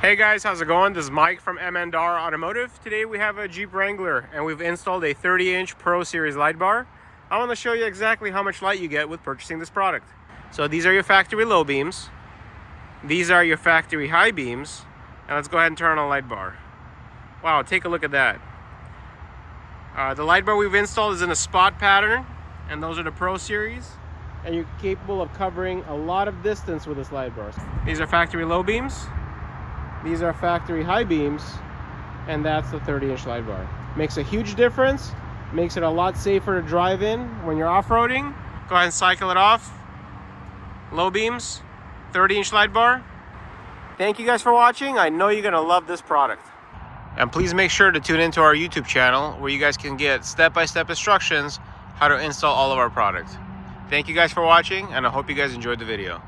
Hey guys, how's it going? This is Mike from M&R Automotive. Today we have a Jeep Wrangler and we've installed a 30-inch Pro Series light bar. I want to show you exactly how much light you get with purchasing this product. So these are your factory low beams. These are your factory high beams. And let's go ahead and turn on a light bar. Wow, take a look at that. The light bar we've installed is in a spot pattern, and those are the Pro Series. And you're capable of covering a lot of distance with this light bar. These are factory low beams. These are factory high beams, and that's the 30-inch light bar. Makes a huge difference, makes it a lot safer to drive in when you're off-roading. Go ahead and cycle it off. Low beams, 30-inch light bar. Thank you guys for watching. I know you're gonna love this product. And please make sure to tune into our YouTube channel where you guys can get step-by-step instructions how to install all of our products. Thank you guys for watching, and I hope you guys enjoyed the video.